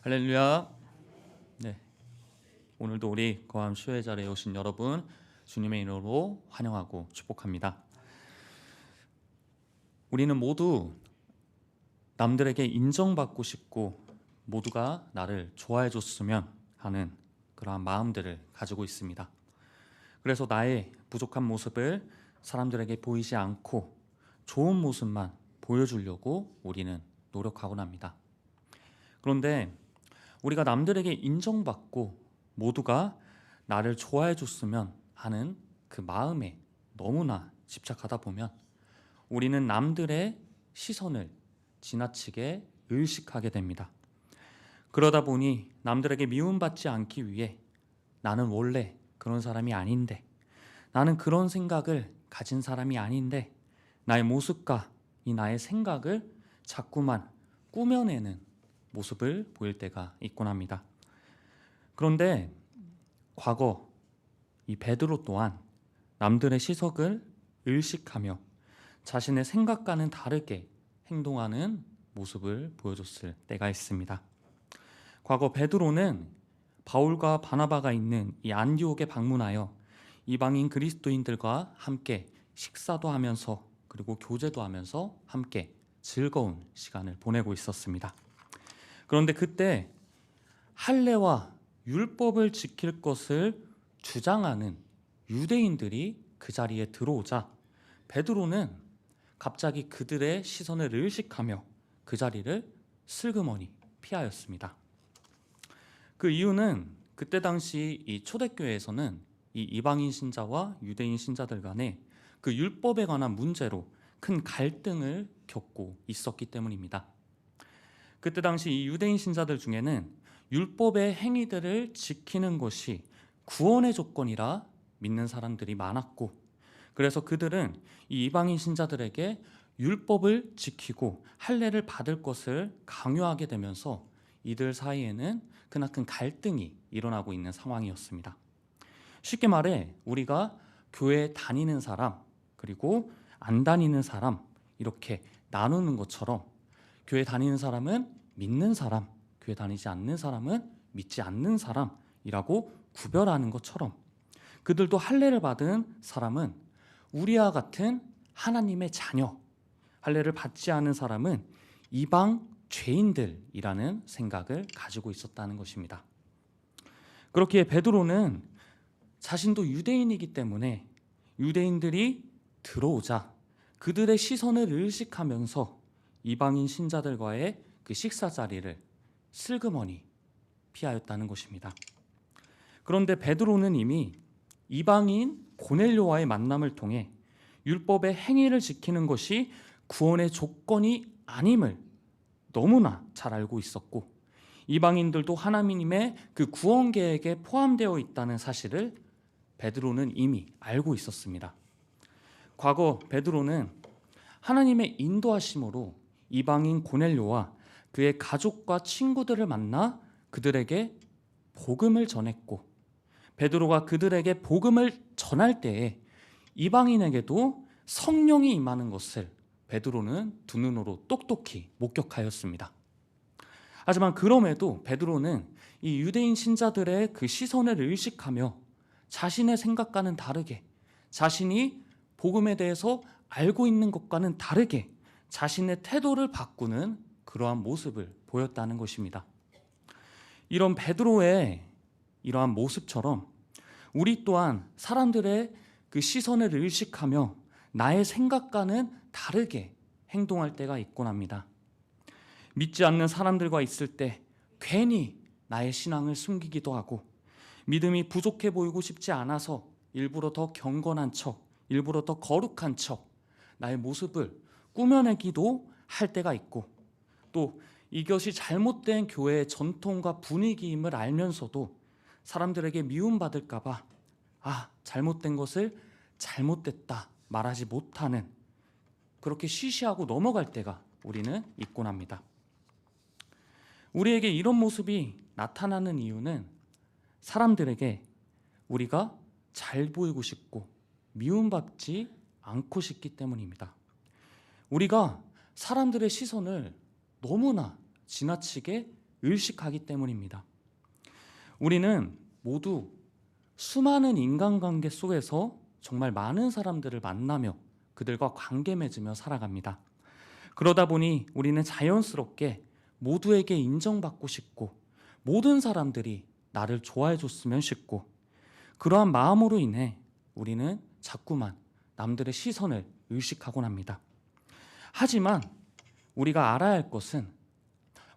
할렐루야. 네, 오늘도 우리 거함 수요 자리에 오신 여러분 주님의 이름으로 환영하고 축복합니다. 우리는 모두 남들에게 인정받고 싶고 모두가 나를 좋아해 줬으면 하는 그러한 마음들을 가지고 있습니다. 그래서 나의 부족한 모습을 사람들에게 보이지 않고 좋은 모습만 보여주려고 우리는 노력하곤 합니다. 그런데 우리가 남들에게 인정받고 모두가 나를 좋아해 줬으면 하는 그 마음에 너무나 집착하다 보면 우리는 남들의 시선을 지나치게 의식하게 됩니다. 그러다 보니 남들에게 미움받지 않기 위해 나는 원래 그런 사람이 아닌데, 나는 그런 생각을 가진 사람이 아닌데, 나의 모습과 이 나의 생각을 자꾸만 꾸며내는 모습을 보일 때가 있곤 합니다. 그런데 과거 이 베드로 또한 남들의 시선을 의식하며 자신의 생각과는 다르게 행동하는 모습을 보여줬을 때가 있습니다. 과거 베드로는 바울과 바나바가 있는 이 안디옥에 방문하여 이방인 그리스도인들과 함께 식사도 하면서 그리고 교제도 하면서 함께 즐거운 시간을 보내고 있었습니다. 그런데 그때 할례와 율법을 지킬 것을 주장하는 유대인들이 그 자리에 들어오자 베드로는 갑자기 그들의 시선을 의식하며 그 자리를 슬그머니 피하였습니다. 그 이유는 그때 당시 이 초대교회에서는 이 이방인 신자와 유대인 신자들 간에 그 율법에 관한 문제로 큰 갈등을 겪고 있었기 때문입니다. 그때 당시 이 유대인 신자들 중에는 율법의 행위들을 지키는 것이 구원의 조건이라 믿는 사람들이 많았고, 그래서 그들은 이 이방인 신자들에게 율법을 지키고 할례를 받을 것을 강요하게 되면서 이들 사이에는 크나큰 갈등이 일어나고 있는 상황이었습니다. 쉽게 말해 우리가 교회에 다니는 사람 그리고 안 다니는 사람 이렇게 나누는 것처럼 교회 다니는 사람은 믿는 사람, 교회 다니지 않는 사람은 믿지 않는 사람이라고 구별하는 것처럼 그들도 할례를 받은 사람은 우리와 같은 하나님의 자녀, 할례를 받지 않은 사람은 이방 죄인들이라는 생각을 가지고 있었다는 것입니다. 그렇기에 베드로는 자신도 유대인이기 때문에 유대인들이 들어오자 그들의 시선을 의식하면서 이방인 신자들과의 그 식사 자리를 슬그머니 피하였다는 것입니다. 그런데 베드로는 이미 이방인 고넬료와의 만남을 통해 율법의 행위를 지키는 것이 구원의 조건이 아님을 너무나 잘 알고 있었고, 이방인들도 하나님의 그 구원 계획에 포함되어 있다는 사실을 베드로는 이미 알고 있었습니다. 과거 베드로는 하나님의 인도하심으로 이방인 고넬료와 그의 가족과 친구들을 만나 그들에게 복음을 전했고, 베드로가 그들에게 복음을 전할 때에 이방인에게도 성령이 임하는 것을 베드로는 두 눈으로 똑똑히 목격하였습니다. 하지만 그럼에도 베드로는 이 유대인 신자들의 그 시선을 의식하며 자신의 생각과는 다르게, 자신이 복음에 대해서 알고 있는 것과는 다르게 자신의 태도를 바꾸는 그러한 모습을 보였다는 것입니다. 이런 베드로의 이러한 모습처럼 우리 또한 사람들의 그 시선을 의식하며 나의 생각과는 다르게 행동할 때가 있곤 합니다. 믿지 않는 사람들과 있을 때 괜히 나의 신앙을 숨기기도 하고, 믿음이 부족해 보이고 싶지 않아서 일부러 더 경건한 척, 일부러 더 거룩한 척 나의 모습을 꾸며내기도 할 때가 있고, 또 이것이 잘못된 교회의 전통과 분위기임을 알면서도 사람들에게 미움받을까 봐 잘못된 것을 잘못됐다 말하지 못하는, 그렇게 쉬쉬하고 넘어갈 때가 우리는 있곤 합니다. 우리에게 이런 모습이 나타나는 이유는 사람들에게 우리가 잘 보이고 싶고 미움받지 않고 싶기 때문입니다. 우리가 사람들의 시선을 너무나 지나치게 의식하기 때문입니다. 우리는 모두 수많은 인간관계 속에서 정말 많은 사람들을 만나며 그들과 관계 맺으며 살아갑니다. 그러다 보니 우리는 자연스럽게 모두에게 인정받고 싶고 모든 사람들이 나를 좋아해 줬으면 싶고 그러한 마음으로 인해 우리는 자꾸만 남들의 시선을 의식하곤 합니다. 하지만 우리가 알아야 할 것은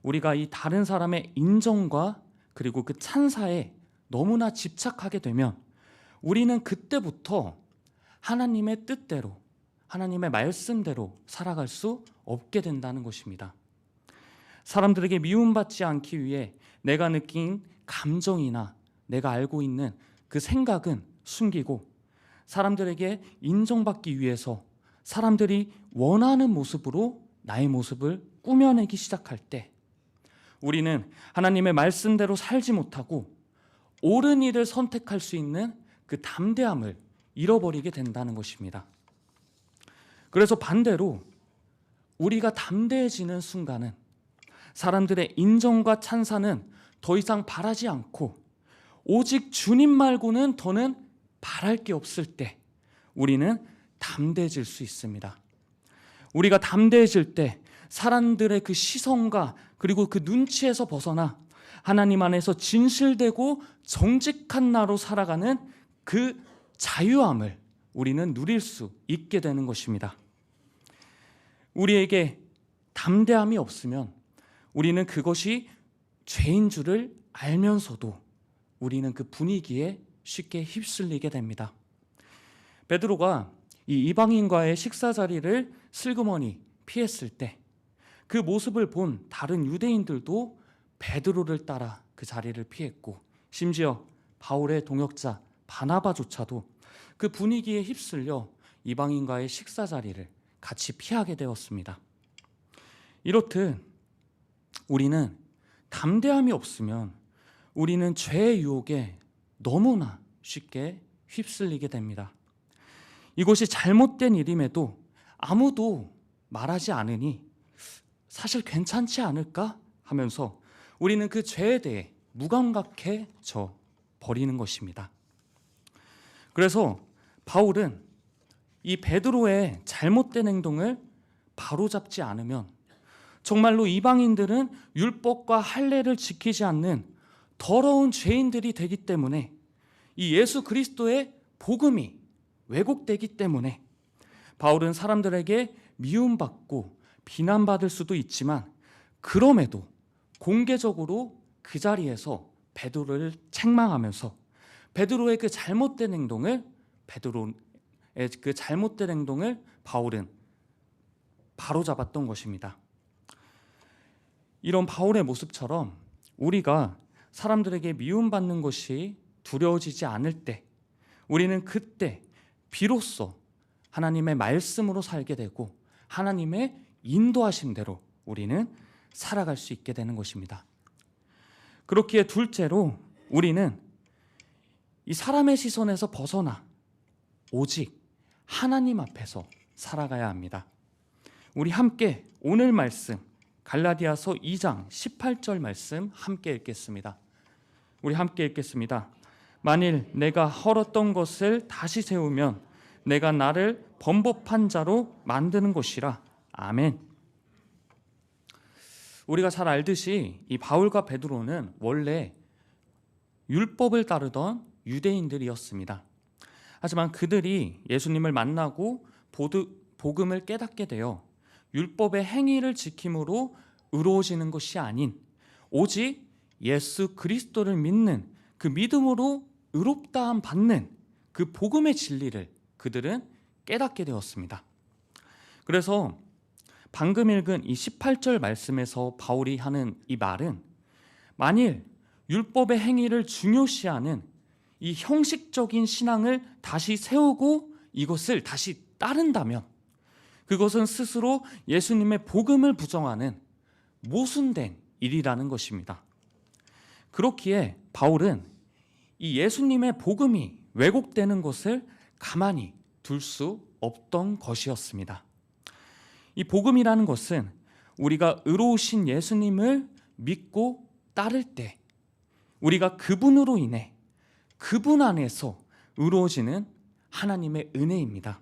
우리가 이 다른 사람의 인정과 그리고 그 찬사에 너무나 집착하게 되면 우리는 그때부터 하나님의 뜻대로 하나님의 말씀대로 살아갈 수 없게 된다는 것입니다. 사람들에게 미움받지 않기 위해 내가 느낀 감정이나 내가 알고 있는 그 생각은 숨기고 사람들에게 인정받기 위해서 사람들이 원하는 모습으로 나의 모습을 꾸며내기 시작할 때 우리는 하나님의 말씀대로 살지 못하고 옳은 일을 선택할 수 있는 그 담대함을 잃어버리게 된다는 것입니다. 그래서 반대로 우리가 담대해지는 순간은 사람들의 인정과 찬사는 더 이상 바라지 않고 오직 주님 말고는 더는 바랄 게 없을 때 우리는 담대해질 수 있습니다. 우리가 담대해질 때 사람들의 그 시선과 그리고 그 눈치에서 벗어나 하나님 안에서 진실되고 정직한 나로 살아가는 그 자유함을 우리는 누릴 수 있게 되는 것입니다. 우리에게 담대함이 없으면 우리는 그것이 죄인 줄을 알면서도 우리는 그 분위기에 쉽게 휩쓸리게 됩니다. 베드로가 이 이방인과의 식사 자리를 슬그머니 피했을 때 그 모습을 본 다른 유대인들도 베드로를 따라 그 자리를 피했고 심지어 바울의 동역자 바나바조차도 그 분위기에 휩쓸려 이방인과의 식사 자리를 같이 피하게 되었습니다. 이렇듯 우리는 담대함이 없으면 우리는 죄의 유혹에 너무나 쉽게 휩쓸리게 됩니다. 이것이 잘못된 일임에도 아무도 말하지 않으니 사실 괜찮지 않을까 하면서 우리는 그 죄에 대해 무감각해져 버리는 것입니다. 그래서 바울은 이 베드로의 잘못된 행동을 바로잡지 않으면 정말로 이방인들은 율법과 할례를 지키지 않는 더러운 죄인들이 되기 때문에 이 예수 그리스도의 복음이 왜곡되기 때문에 바울은 사람들에게 미움받고 비난받을 수도 있지만 그럼에도 공개적으로 그 자리에서 베드로를 책망하면서 베드로의 그 잘못된 행동을 바울은 바로잡았던 것입니다. 이런 바울의 모습처럼 우리가 사람들에게 미움받는 것이 두려워지지 않을 때 우리는 그때 비로소 하나님의 말씀으로 살게 되고 하나님의 인도하심대로 우리는 살아갈 수 있게 되는 것입니다. 그렇기에 둘째로 우리는 이 사람의 시선에서 벗어나 오직 하나님 앞에서 살아가야 합니다. 우리 함께 오늘 말씀 갈라디아서 2장 18절 말씀 함께 읽겠습니다. 우리 함께 읽겠습니다. 만일 내가 헐었던 것을 다시 세우면 내가 나를 범법한 자로 만드는 것이라. 아멘. 우리가 잘 알듯이 이 바울과 베드로는 원래 율법을 따르던 유대인들이었습니다. 하지만 그들이 예수님을 만나고 복음을 깨닫게 되어 율법의 행위를 지킴으로 의로워지는 것이 아닌 오직 예수 그리스도를 믿는 그 믿음으로 의롭다함 받는 그 복음의 진리를 그들은 깨닫게 되었습니다. 그래서 방금 읽은 이 18절 말씀에서 바울이 하는 이 말은 만일 율법의 행위를 중요시하는 이 형식적인 신앙을 다시 세우고 이것을 다시 따른다면 그것은 스스로 예수님의 복음을 부정하는 모순된 일이라는 것입니다. 그렇기에 바울은 이 예수님의 복음이 왜곡되는 것을 가만히 둘 수 없던 것이었습니다. 이 복음이라는 것은 우리가 의로우신 예수님을 믿고 따를 때 우리가 그분으로 인해 그분 안에서 이루어지는 하나님의 은혜입니다.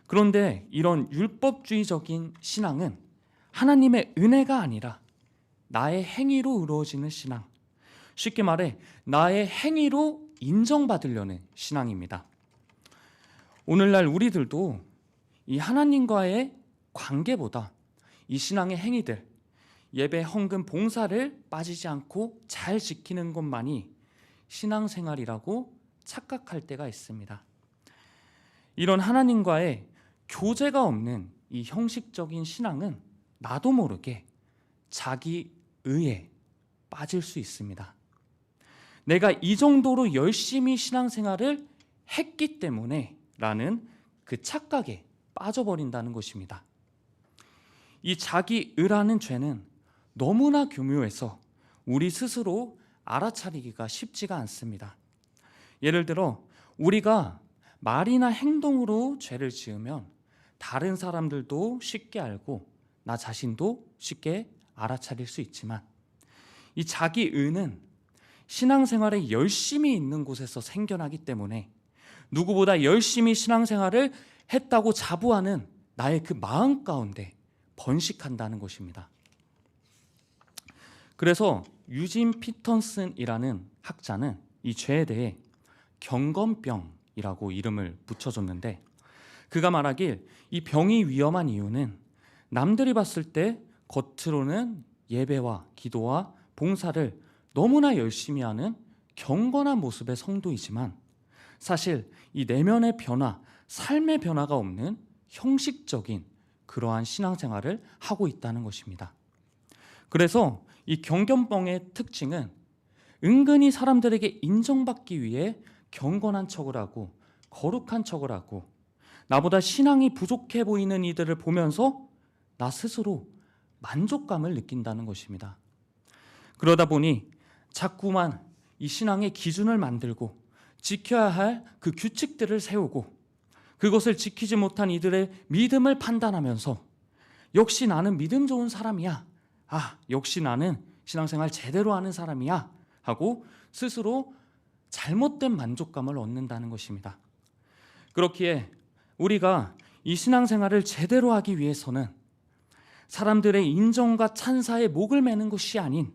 그런데 이런 율법주의적인 신앙은 하나님의 은혜가 아니라 나의 행위로 이루어지는 신앙, 쉽게 말해 나의 행위로 인정받으려는 신앙입니다. 오늘날 우리들도 이 하나님과의 관계보다 이 신앙의 행위들, 예배, 헌금, 봉사를 빠지지 않고 잘 지키는 것만이 신앙생활이라고 착각할 때가 있습니다. 이런 하나님과의 교제가 없는 이 형식적인 신앙은 나도 모르게 자기 의에 빠질 수 있습니다. 내가 이 정도로 열심히 신앙생활을 했기 때문에 라는 그 착각에 빠져버린다는 것입니다. 이 자기 의라는 죄는 너무나 교묘해서 우리 스스로 알아차리기가 쉽지가 않습니다. 예를 들어 우리가 말이나 행동으로 죄를 지으면 다른 사람들도 쉽게 알고 나 자신도 쉽게 알아차릴 수 있지만 이 자기 의는 신앙생활에 열심히 있는 곳에서 생겨나기 때문에 누구보다 열심히 신앙생활을 했다고 자부하는 나의 그 마음 가운데 번식한다는 것입니다. 그래서 유진 피터슨이라는 학자는 이 죄에 대해 경건병이라고 이름을 붙여줬는데, 그가 말하길 이 병이 위험한 이유는 남들이 봤을 때 겉으로는 예배와 기도와 봉사를 너무나 열심히 하는 경건한 모습의 성도이지만 사실 이 내면의 변화, 삶의 변화가 없는 형식적인 그러한 신앙생활을 하고 있다는 것입니다. 그래서 이 경건병의 특징은 은근히 사람들에게 인정받기 위해 경건한 척을 하고 거룩한 척을 하고 나보다 신앙이 부족해 보이는 이들을 보면서 나 스스로 만족감을 느낀다는 것입니다. 그러다 보니 자꾸만 이 신앙의 기준을 만들고 지켜야 할 그 규칙들을 세우고 그것을 지키지 못한 이들의 믿음을 판단하면서 역시 나는 믿음 좋은 사람이야, 역시 나는 신앙생활 제대로 하는 사람이야 하고 스스로 잘못된 만족감을 얻는다는 것입니다. 그렇기에 우리가 이 신앙생활을 제대로 하기 위해서는 사람들의 인정과 찬사에 목을 매는 것이 아닌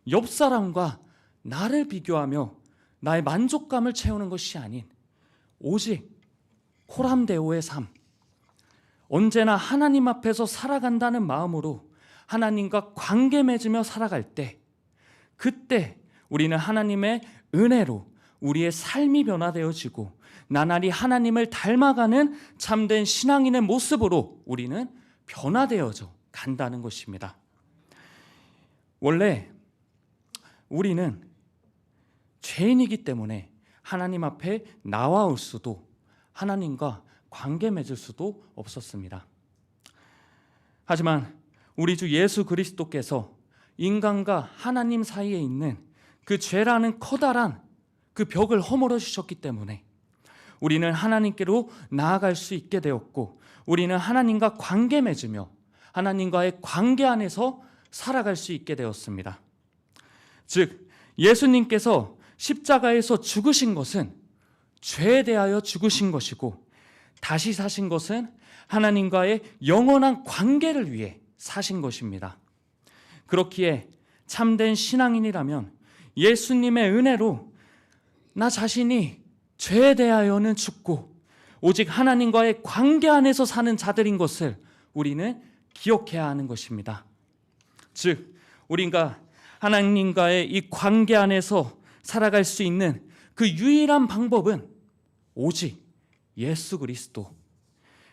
옆 사람과 나를 비교하며 나의 만족감을 채우는 것이 아닌 오직 코람데오의 삶, 언제나 하나님 앞에서 살아간다는 마음으로 하나님과 관계 맺으며 살아갈 때, 그때 우리는 하나님의 은혜로 우리의 삶이 변화되어지고 나날이 하나님을 닮아가는 참된 신앙인의 모습으로 우리는 변화되어져 간다는 것입니다. 원래 우리는 죄인이기 때문에 하나님 앞에 나와올 수도 하나님과 관계 맺을 수도 없었습니다. 하지만 우리 주 예수 그리스도께서 인간과 하나님 사이에 있는 그 죄라는 커다란 그 벽을 허물어 주셨기 때문에 우리는 하나님께로 나아갈 수 있게 되었고 우리는 하나님과 관계 맺으며 하나님과의 관계 안에서 살아갈 수 있게 되었습니다. 즉 예수님께서 십자가에서 죽으신 것은 죄에 대하여 죽으신 것이고 다시 사신 것은 하나님과의 영원한 관계를 위해 사신 것입니다. 그렇기에 참된 신앙인이라면 예수님의 은혜로 나 자신이 죄에 대하여는 죽고 오직 하나님과의 관계 안에서 사는 자들인 것을 우리는 기억해야 하는 것입니다. 즉 우리가 하나님과의 이 관계 안에서 살아갈 수 있는 그 유일한 방법은 오직 예수 그리스도,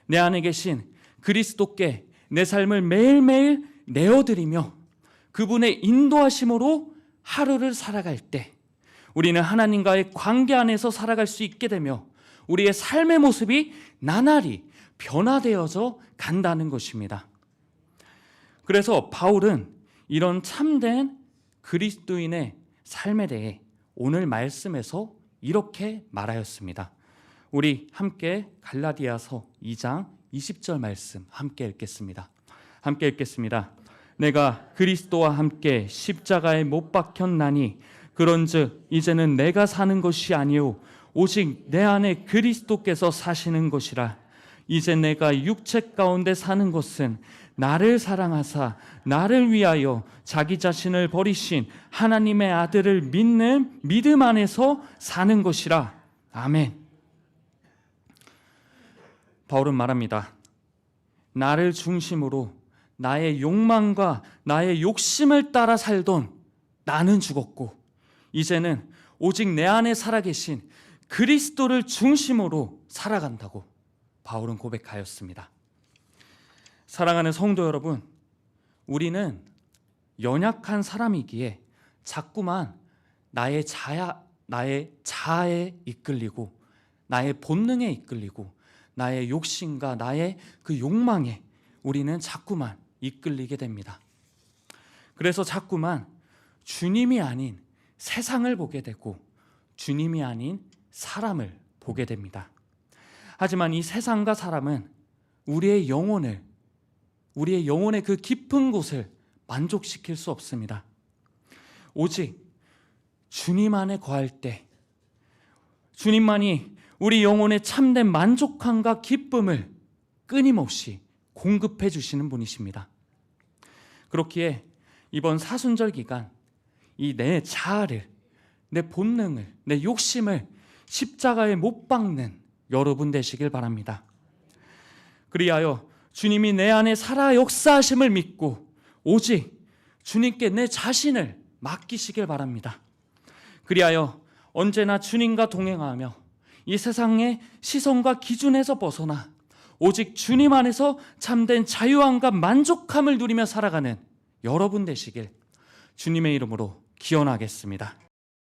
내 안에 계신 그리스도께 내 삶을 매일매일 내어드리며 그분의 인도하심으로 하루를 살아갈 때 우리는 하나님과의 관계 안에서 살아갈 수 있게 되며 우리의 삶의 모습이 나날이 변화되어져 간다는 것입니다. 그래서 바울은 이런 참된 그리스도인의 삶에 대해 오늘 말씀에서 이렇게 말하였습니다. 우리 함께 갈라디아서 2장 20절 말씀 함께 읽겠습니다. 함께 읽겠습니다. 내가 그리스도와 함께 십자가에 못 박혔나니 그런즉 이제는 내가 사는 것이 아니요 오직 내 안에 그리스도께서 사시는 것이라. 이제 내가 육체 가운데 사는 것은 나를 사랑하사 나를 위하여 자기 자신을 버리신 하나님의 아들을 믿는 믿음 안에서 사는 것이라. 아멘. 바울은 말합니다. 나를 중심으로 나의 욕망과 나의 욕심을 따라 살던 나는 죽었고 이제는 오직 내 안에 살아계신 그리스도를 중심으로 살아간다고 바울은 고백하였습니다. 사랑하는 성도 여러분, 우리는 연약한 사람이기에 자꾸만 나의 자아에 이끌리고 나의 본능에 이끌리고 나의 욕심과 나의 그 욕망에 우리는 자꾸만 이끌리게 됩니다. 그래서 자꾸만 주님이 아닌 세상을 보게 되고 주님이 아닌 사람을 보게 됩니다. 하지만 이 세상과 사람은 우리의 영혼의 그 깊은 곳을 만족시킬 수 없습니다. 오직 주님 안에 거할 때 주님만이 우리 영혼의 참된 만족함과 기쁨을 끊임없이 공급해 주시는 분이십니다. 그렇기에 이번 사순절 기간 이 내 자아를, 내 본능을, 내 욕심을 십자가에 못 박는 여러분 되시길 바랍니다. 그리하여 주님이 내 안에 살아 역사하심을 믿고 오직 주님께 내 자신을 맡기시길 바랍니다. 그리하여 언제나 주님과 동행하며 이 세상의 시선과 기준에서 벗어나 오직 주님 안에서 참된 자유함과 만족함을 누리며 살아가는 여러분 되시길 주님의 이름으로 기원하겠습니다.